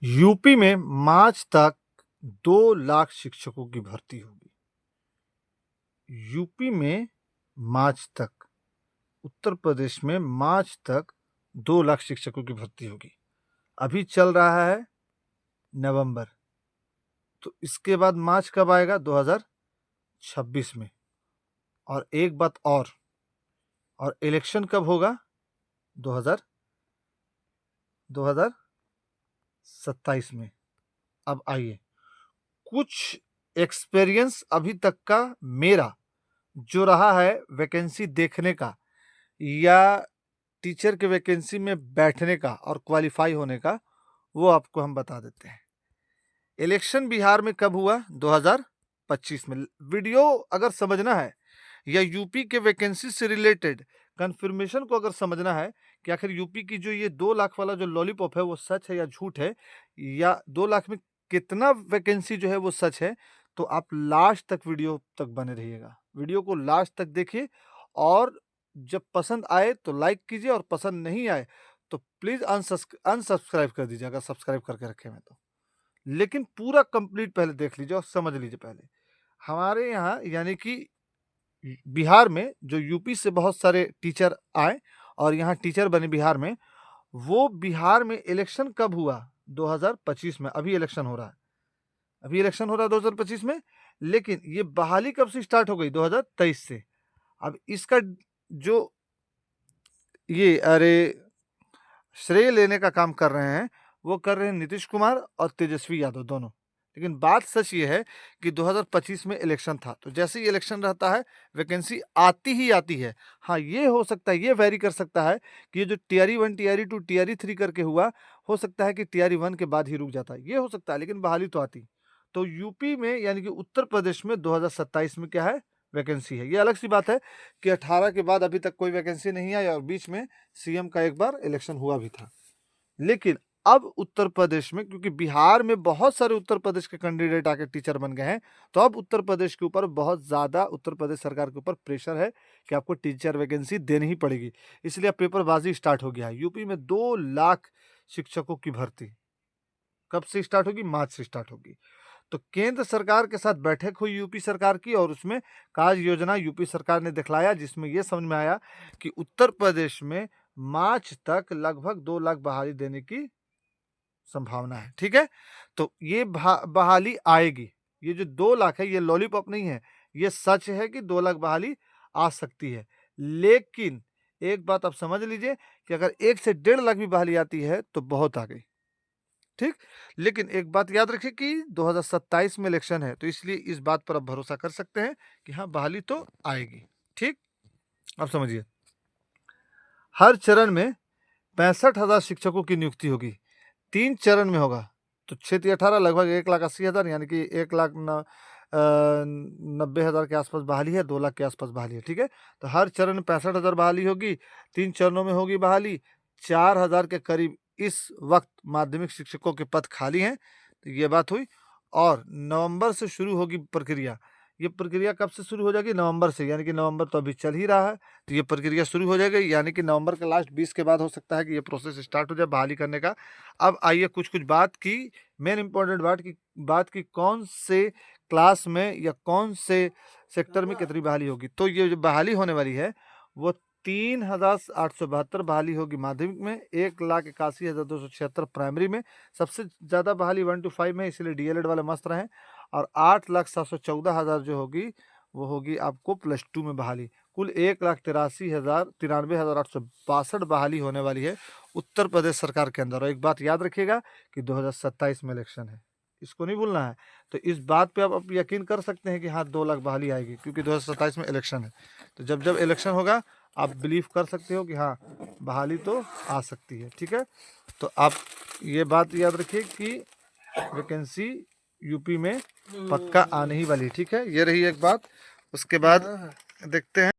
UP में मार्च तक 2 लाख शिक्षकों की भर्ती होगी। यूपी में मार्च तक, उत्तर प्रदेश में मार्च तक 2 लाख शिक्षकों की भर्ती होगी। अभी चल रहा है नवंबर, तो इसके बाद मार्च कब आएगा? 2026 में। और एक बात और इलेक्शन कब होगा? 2027 में। अब आइए, कुछ एक्सपीरियंस अभी तक का मेरा जो रहा है वैकेंसी देखने का या टीचर के वैकेंसी में बैठने का और क्वालिफाई होने का, वो आपको हम बता देते हैं। इलेक्शन बिहार में कब हुआ? 2025 में। वीडियो अगर समझना है या यूपी के वैकेंसी से रिलेटेड कंफर्मेशन को अगर समझना है कि आखिर यूपी की जो ये 2 लाख वाला जो लॉलीपॉप है वो सच है या झूठ है, या 2 लाख में कितना वैकेंसी जो है वो सच है, तो आप लास्ट तक वीडियो तक बने रहिएगा। वीडियो को लास्ट तक देखिए और जब पसंद आए तो लाइक कीजिए और पसंद नहीं आए तो प्लीज़ अनसब्सक्राइब कर दीजिए अगर सब्सक्राइब करके रखे हैं तो। लेकिन पूरा कंप्लीट पहले देख लीजिए और समझ लीजिए पहले। हमारे यहाँ यानी कि बिहार में जो यूपी से बहुत सारे टीचर आए और यहाँ टीचर बने बिहार में, वो बिहार में इलेक्शन कब हुआ? 2025 में। अभी इलेक्शन हो रहा है, अभी इलेक्शन हो रहा है 2025 में। लेकिन ये बहाली कब से स्टार्ट हो गई? 2023 से। अब इसका जो ये श्रेय लेने का काम कर रहे हैं, वो कर रहे हैं नीतीश कुमार और तेजस्वी यादव दोनों। लेकिन बात सच ये है कि 2025 में इलेक्शन था, तो जैसे ही इलेक्शन रहता है वैकेंसी आती ही आती है। हाँ, ये हो सकता है, ये वेरी कर सकता है कि ये जो टीआरई 1, टीआरई 2, टीआरई 3 करके हुआ, हो सकता है कि टीआरई 1 के बाद ही रुक जाता है, ये हो सकता है, लेकिन बहाली तो आती। तो यूपी में यानी कि उत्तर प्रदेश में 2027 में क्या है? वैकेंसी है। ये अलग सी बात है कि 18 के बाद अभी तक कोई वैकेंसी नहीं आई और बीच में सीएम का एक बार इलेक्शन हुआ भी था। लेकिन अब उत्तर प्रदेश में, क्योंकि बिहार में बहुत सारे उत्तर प्रदेश के कैंडिडेट आके टीचर बन गए हैं, तो अब उत्तर प्रदेश के ऊपर बहुत ज़्यादा, उत्तर प्रदेश सरकार के ऊपर प्रेशर है कि आपको टीचर वैकेंसी देनी ही पड़ेगी। इसलिए अब पेपरबाजी स्टार्ट हो गया है। यूपी में 2 लाख शिक्षकों की भर्ती कब से स्टार्ट होगी? मार्च से स्टार्ट होगी। तो केंद्र सरकार के साथ बैठक हुई यूपी सरकार की और उसमें कार्य योजना यूपी सरकार ने दिखलाया, जिसमें यह समझ में आया कि उत्तर प्रदेश में मार्च तक लगभग 2 लाख बहाली देने की संभावना है। ठीक है, तो ये बहाली आएगी। ये जो 2 लाख है ये लॉलीपॉप नहीं है, ये सच है कि 2 लाख बहाली आ सकती है। लेकिन एक बात आप समझ लीजिए कि अगर 1 से 1.5 लाख भी बहाली आती है तो बहुत आ गई। ठीक, लेकिन एक बात याद रखिए कि 2027 में इलेक्शन है, तो इसलिए इस बात पर आप भरोसा कर सकते हैं कि हाँ, बहाली तो आएगी। ठीक, अब समझिए, हर चरण में 65,000 शिक्षकों की नियुक्ति होगी। 3 चरण में होगा, तो 6×18 लगभग 1,80,000 यानी कि 1,90,000 के आसपास बहाली है, 2 लाख के आसपास बहाली है। ठीक है, तो हर चरण में 65,000 बहाली होगी, 3 चरणों में होगी बहाली। 4,000 के करीब इस वक्त माध्यमिक शिक्षकों के पद खाली हैं, तो ये बात हुई। और नवंबर से शुरू होगी प्रक्रिया। ये प्रक्रिया कब से शुरू हो जाएगी? नवंबर से, यानी कि नवंबर तो अभी चल ही रहा है, तो ये प्रक्रिया शुरू हो जाएगी, यानी कि नवंबर के लास्ट 20 के बाद हो सकता है कि ये प्रोसेस स्टार्ट हो जाए बहाली करने का। अब आइए कुछ बात की, मेन इंपॉर्टेंट बात की कौन से क्लास में या कौन से सेक्टर में कितनी बहाली होगी। तो ये जो बहाली होने वाली है वो 3,872 बहाली होगी माध्यमिक में, 1,81,276 प्राइमरी में। सबसे ज़्यादा बहाली 1 to 5 में, इसलिए डीएलएड वाले मस्त रहें। और 8,714,000 जो होगी वो होगी आपको +2 में बहाली। कुल 1,93,862 बहाली होने वाली है उत्तर प्रदेश सरकार के अंदर। और एक बात याद रखिएगा कि 2027 में इलेक्शन है, इसको नहीं भूलना है। तो इस बात पे आप यकीन कर सकते हैं कि हाँ, 2 लाख बहाली आएगी, क्योंकि 2027 में इलेक्शन है। तो जब इलेक्शन होगा आप बिलीव कर सकते हो कि हाँ, बहाली तो आ सकती है। ठीक है, तो आप ये बात याद रखिए कि वैकेंसी यूपी में पक्का आने ही वाली। ठीक है, ये रही एक बात। उसके बाद देखते हैं